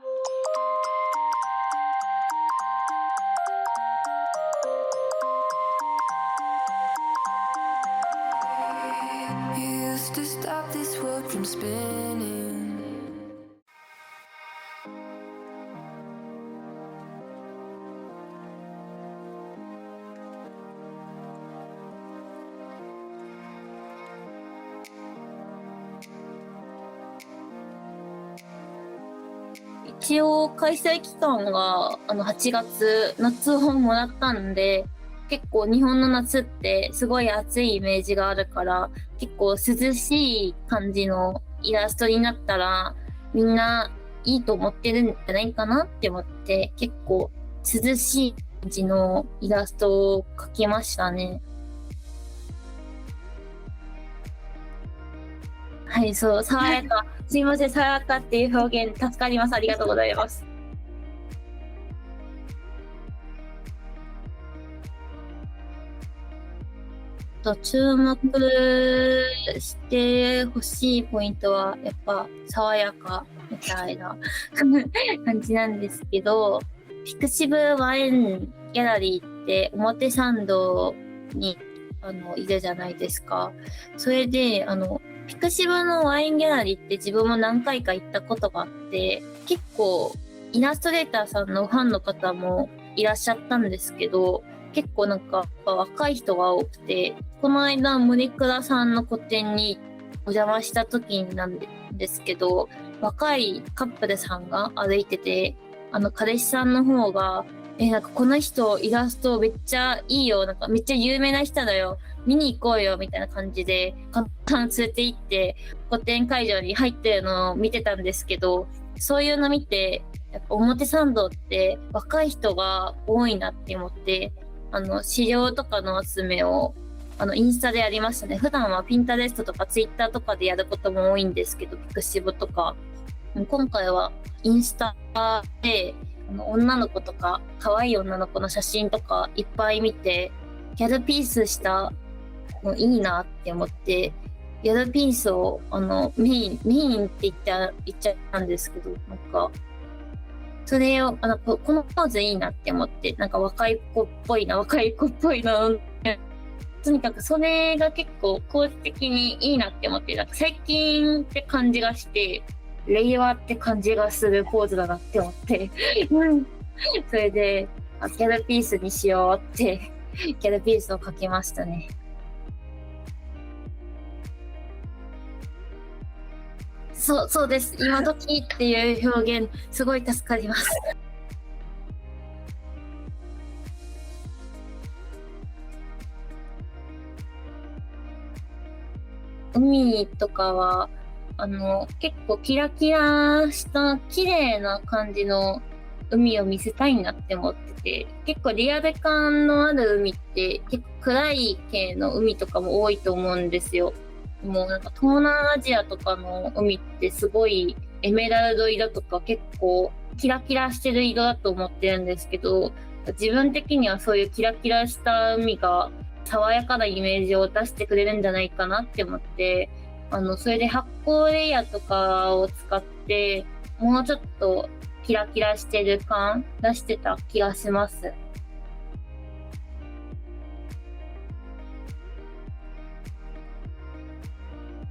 You used to stop this world from spinning. 一応開催期間が8月、夏本もらったんで、結構日本の夏ってすごい暑いイメージがあるから、結構涼しい感じのイラストになったらみんないいと思ってるんじゃないかなって思って、結構涼しい感じのイラストを描きましたね。はい、そう、爽やか。すいません、爽やかっていう表現助かります。ありがとうございます。注目してほしいポイントはやっぱ爽やかみたいな感じなんですけど、ピクシブワインギャラリーって表参道にいるじゃないですか。それでピクシブのワインギャラリーって自分も何回か行ったことがあって、結構イラストレーターさんのファンの方もいらっしゃったんですけど、結構なんか若い人が多くて、この間森倉さんの個展にお邪魔した時なんですけど、若いカップルさんが歩いてて、彼氏さんの方がなんかこの人イラストめっちゃいいよ、なんかめっちゃ有名な人だよ、見に行こうよみたいな感じで連れて行って個展会場に入ってるのを見てたんですけど、そういうの見てやっぱ表参道って若い人が多いなって思って、資料とかの集めをインスタでやりましたね。普段はピンタレストとかツイッターとかでやることも多いんですけど、ピクシブとか今回はインスタで女の子とか可愛い女の子の写真とかいっぱい見て、ギャルピースしたのいいなって思って、ギャルピースをメインって言っちゃったんですけど、なんかそれをこのポーズいいなって思って、なんか若い子っぽいなとにかくそれが結構構図的にいいなって思って、なんか最近って感じがして令和って感じがするポーズだなって思ってそれでギャルピースにしようってギャルピースを描きましたね。そうです。今時っていう表現すごい助かります。海とかは結構キラキラした綺麗な感じの海を見せたいなって思ってて、結構リアル感のある海って結構暗い系の海とかも多いと思うんですよ。もうなんか東南アジアとかの海ってすごいエメラルド色とか結構キラキラしてる色だと思ってるんですけど、自分的にはそういうキラキラした海が爽やかなイメージを出してくれるんじゃないかなって思って、それで発光レイヤーとかを使ってもうちょっとキラキラしてる感出してた気がします。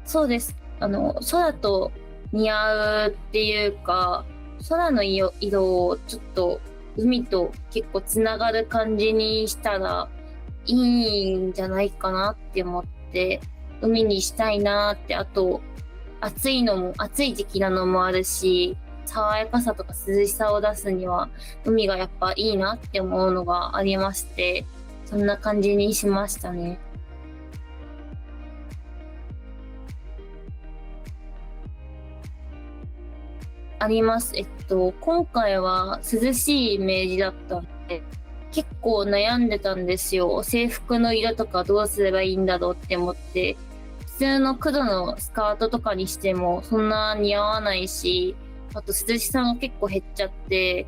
そうです。空と似合うっていうか、空の色をちょっと海と結構つながる感じにしたらいいんじゃないかなって思って、海にしたいなって。あと暑い時期なのもあるし、爽やかさとか涼しさを出すには海がやっぱいいなって思うのがありまして、そんな感じにしましたね。あります。今回は涼しいイメージだったんで、結構悩んでたんですよ。制服の色とかどうすればいいんだろうって思って、普通の黒のスカートとかにしてもそんな似合わないし、あと涼しさが結構減っちゃって、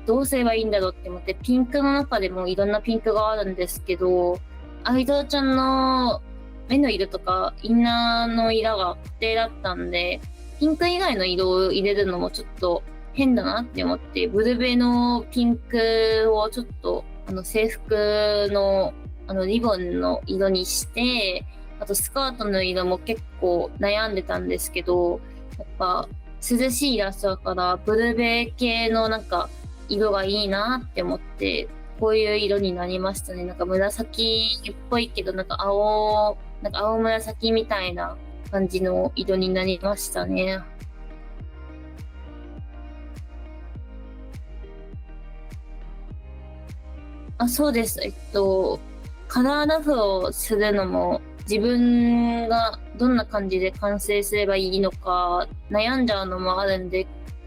どうすればいいんだろうって思って、ピンクの中でもいろんなピンクがあるんですけど、アイドルちゃんの目の色とかインナーの色が固定だったんで、ピンク以外の色を入れるのもちょっと変だなって思って、ブルベのピンクをちょっと制服のリボンの色にして、あとスカートの色も結構悩んでたんですけど、やっぱ涼しいイラストだからブルベ系のなんか色がいいなって思って、こういう色になりましたね。なんか紫っぽいけど、なんか青紫みたいな感じの色になりましたね。あ、そうです。カラーラフをするのも自分がどんな感じで完成すればいいのか悩んじゃうのもあるんで、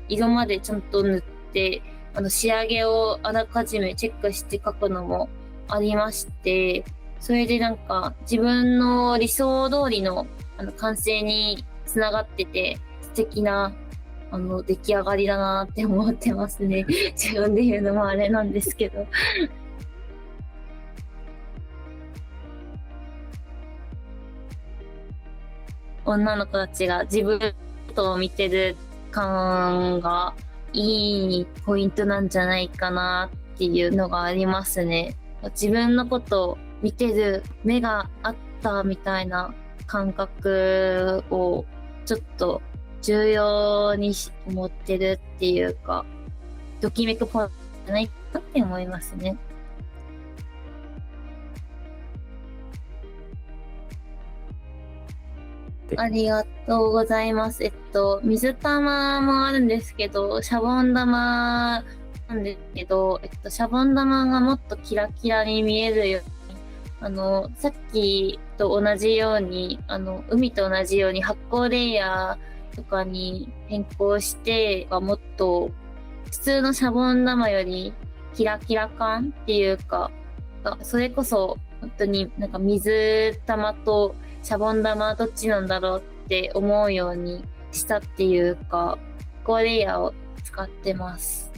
色までちゃんと塗って、仕上げをあらかじめチェックして描くのもありまして、それでなんか自分の理想通りの完成につながってて、素敵な出来上がりだなって思ってますね。自分で言うのもあれなんですけど。女の子たちが自分のことを見てる感がいいポイントなんじゃないかなっていうのがありますね。自分のことを見てる目があったみたいな感覚をちょっと重要に思ってるっていうか、ときめくポイントじゃないかなって思いますね。ありがとうございます。水玉もあるんですけど、シャボン玉なんですけど、シャボン玉がもっとキラキラに見えるように、さっきと同じように、海と同じように発光レイヤーとかに変更して、もっと普通のシャボン玉よりキラキラ感っていうか、それこそ本当になんか水玉とシャボン玉どっちなんだろうって思うようにしたっていうか、コーレイヤーを使ってます。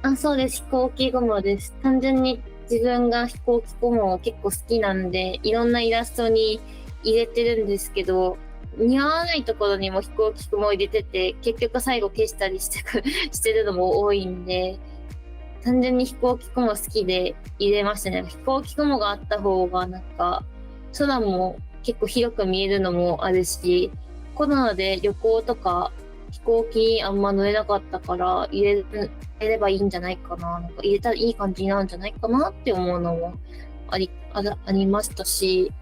あ、そうです。飛行機雲です。単純に自分が飛行機雲を結構好きなんで、いろんなイラストに入れてるんですけど、似合わないところにも飛行機雲を入れてて、結局最後消したりしてるのも多いんで、単純に飛行機雲好きで入れましたね。飛行機雲があった方がなんか空も結構広く見えるのもあるし、コロナで旅行とか飛行機あんま乗れなかったから入れればいいんじゃないかな。なんか入れたらいい感じになるんじゃないかなって思うのもありましたし、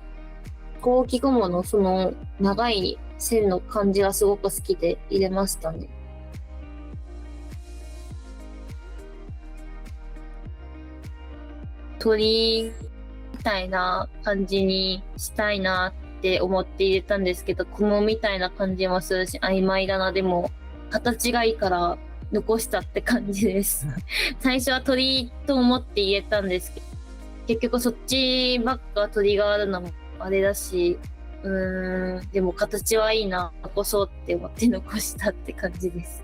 飛行機雲のその長い線の感じがすごく好きで入れましたね。鳥みたいな感じにしたいなって思って入れたんですけど、雲みたいな感じもするし、曖昧だな。でも、形がいいから残したって感じです。最初は鳥と思って入れたんですけど、結局そっちばっか鳥があるのもあれだし、でも形はいいな、残そうって思って残したって感じです。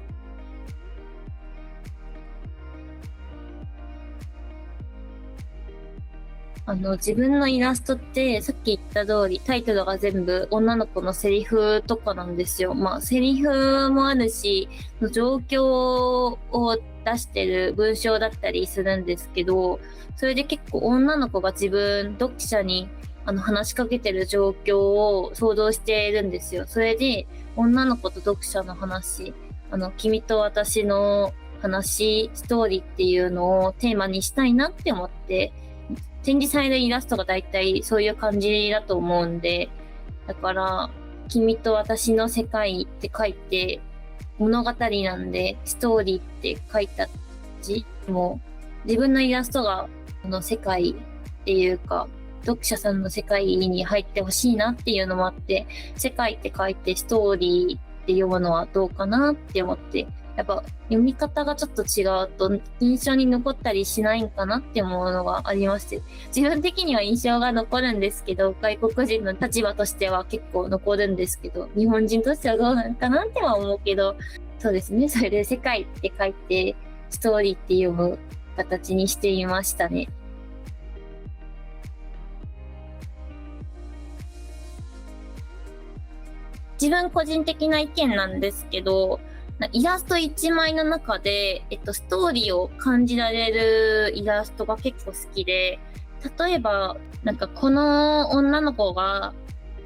自分のイラストってさっき言った通りタイトルが全部女の子のセリフとかなんですよ。まあセリフもあるし、状況を出してる文章だったりするんですけど、それで結構女の子が読者に話しかけてる状況を想像しているんですよ。それで女の子と読者の話、君と私の話、ストーリーっていうのをテーマにしたいなって思って、展示されるイラストが大体そういう感じだと思うんで、だから、君と私の世界って書いて、物語なんで、ストーリーって書いた字も、自分のイラストが、この世界っていうか、読者さんの世界に入ってほしいなっていうのもあって、世界って書いてストーリーって読むのはどうかなって思って、やっぱ読み方がちょっと違うと印象に残ったりしないんかなって思うのがありまして、自分的には印象が残るんですけど、外国人の立場としては結構残るんですけど、日本人としてはどうなのかなっては思うけど、そうですね。それで世界って書いてストーリーって読む形にしていましたね。自分個人的な意見なんですけど、イラスト1枚の中で、ストーリーを感じられるイラストが結構好きで、例えば、この女の子が、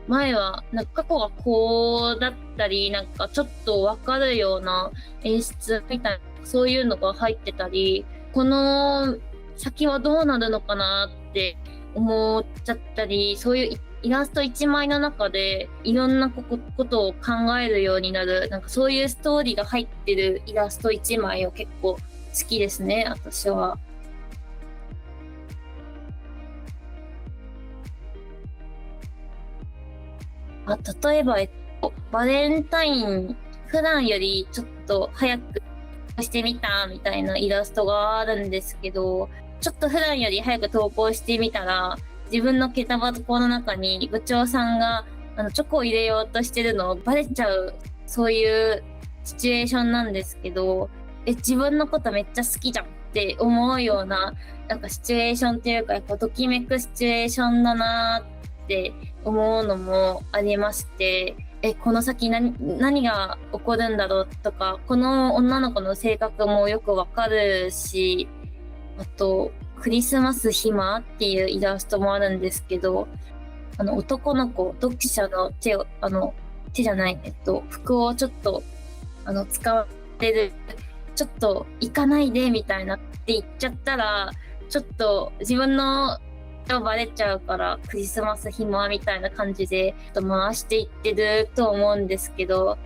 前は、過去がこうだったり、ちょっとわかるような演出みたいな、そういうのが入ってたり、この先はどうなるのかなって思っちゃったり、そういうイラスト1枚の中でいろんなことを考えるようになる、そういうストーリーが入ってるイラスト1枚を結構好きですね、私は。例えば、バレンタイン、普段よりちょっと早くしてみたみたいなイラストがあるんですけど、ちょっと普段より早く投稿してみたら、自分の下駄箱の中に部長さんがチョコを入れようとしてるのをバレちゃう、そういうシチュエーションなんですけど、自分のことめっちゃ好きじゃんって思うような、シチュエーションっていうか、やっぱときめくシチュエーションだなって思うのもありまして、この先何が起こるんだろうとか、この女の子の性格もよくわかるし、あと、クリスマス暇っていうイラストもあるんですけど、男の子、読者の手じゃない、服をちょっと、使ってる、ちょっと行かないでみたいなって言っちゃったら、ちょっと自分のバレちゃうから、クリスマス暇みたいな感じで回していってると思うんですけど、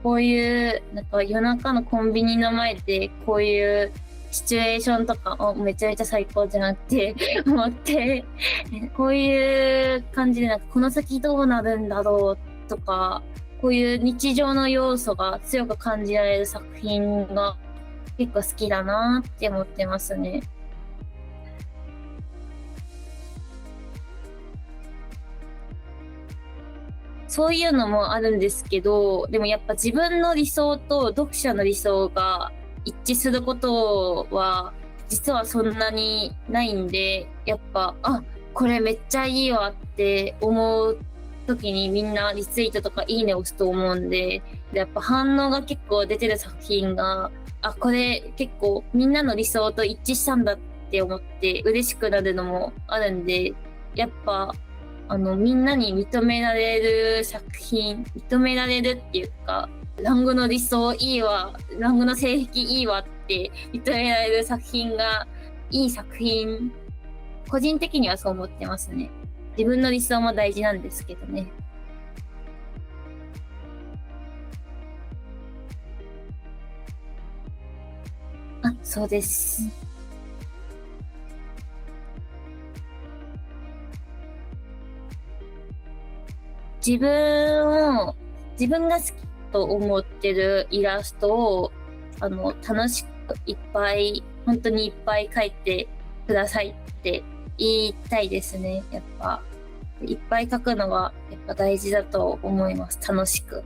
こういう夜中のコンビニの前でこういうシチュエーションとかめちゃめちゃ最高じゃなって思って、こういう感じでこの先どうなるんだろうとか、こういう日常の要素が強く感じられる作品が結構好きだなって思ってますね。そういうのもあるんですけど、でもやっぱ自分の理想と読者の理想が一致することは実はそんなにないんで、やっぱこれめっちゃいいわって思う時にみんなリツイートとかいいね押すと思うんで、やっぱ反応が結構出てる作品がこれ結構みんなの理想と一致したんだって思って嬉しくなるのもあるんで、やっぱみんなに認められる作品、認められるっていうか、ラングの理想いいわ、ラングの性癖いいわって認められる作品がいい作品、個人的にはそう思ってますね。自分の理想も大事なんですけどね。そうです。自分が好きと思ってるイラストを楽しくいっぱい、本当にいっぱい描いてくださいって言いたいですね。やっぱいっぱい描くのはやっぱ大事だと思います。楽しく。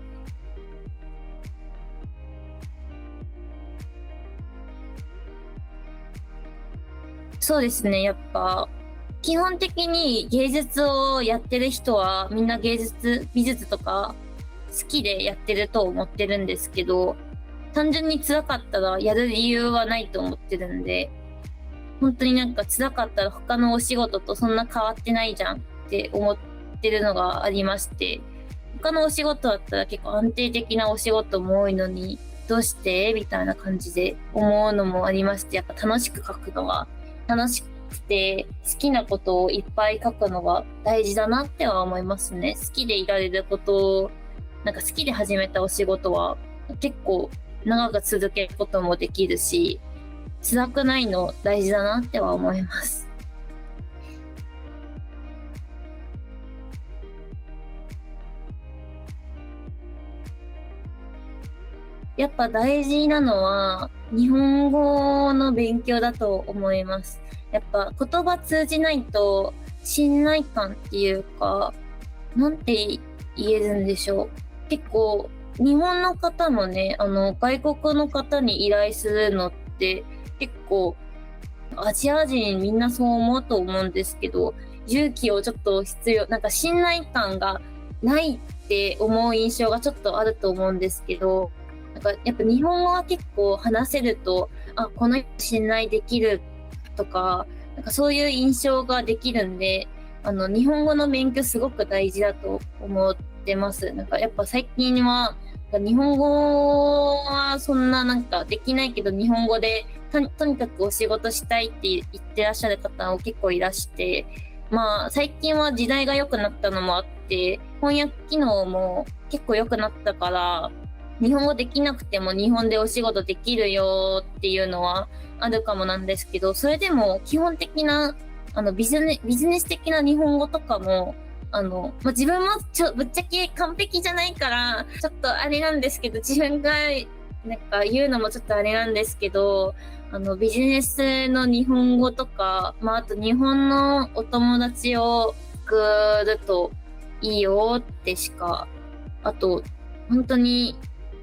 そうですね。やっぱ基本的に芸術をやってる人はみんな美術とか好きでやってると思ってるんですけど、単純に辛かったらやる理由はないと思ってるんで、本当に辛かったら他のお仕事とそんな変わってないじゃんって思ってるのがありまして、他のお仕事だったら結構安定的なお仕事も多いのに、どうしてみたいな感じで思うのもありまして、やっぱ楽しく書くのは楽しくて好きなことをいっぱい書くのが大事だなっては思いますね。好きでいられることを、好きで始めたお仕事は結構長く続けることもできるし、辛くないの大事だなっては思います。やっぱ大事なのは日本語の勉強だと思います。やっぱ言葉通じないと信頼感っていうか、なんて言えるんでしょう。結構日本の方もね、外国の方に依頼するのって結構アジア人みんなそう思うと思うんですけど、勇気をちょっと信頼感がないって思う印象がちょっとあると思うんですけど、なんかやっぱ日本語は結構話せると、あ、この人信頼できるとか、なんかそういう印象ができるんで、日本語の勉強すごく大事だと思ってます。なんかやっぱ最近は、日本語はそんななんかできないけど、日本語でとにかくお仕事したいって言ってらっしゃる方も結構いらして、まあ最近は時代が良くなったのもあって、翻訳機能も結構良くなったから、日本語できなくても日本でお仕事できるよっていうのはあるかもなんですけど、それでも基本的なビジネス的な日本語とかも、自分もぶっちゃけ完璧じゃないから、ちょっとあれなんですけど、自分がなんか言うのもちょっとあれなんですけど、ビジネスの日本語とか、まあ、あと日本のお友達を作るといいよってしか、あと、本当に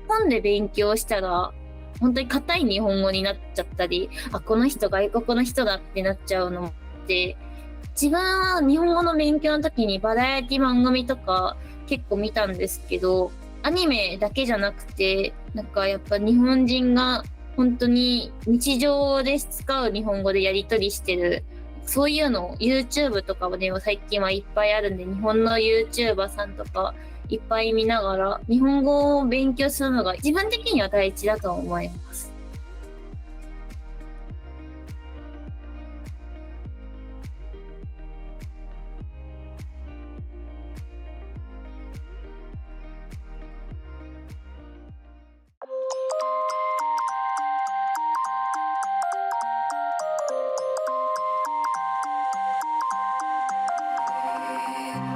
本で勉強したら、本当に硬い日本語になっちゃったり、あ、この人外国の人だってなっちゃうのって、自分は日本語の勉強の時にバラエティ番組とか結構見たんですけど、アニメだけじゃなくて、なんかやっぱ日本人が本当に日常で使う日本語でやり取りしてる、そういうの YouTube とかもね、最近はいっぱいあるんで、日本の YouTuber さんとかいっぱい見ながら日本語を勉強するのが自分的には大事だと思います。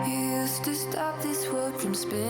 You used to stop this world from spinning.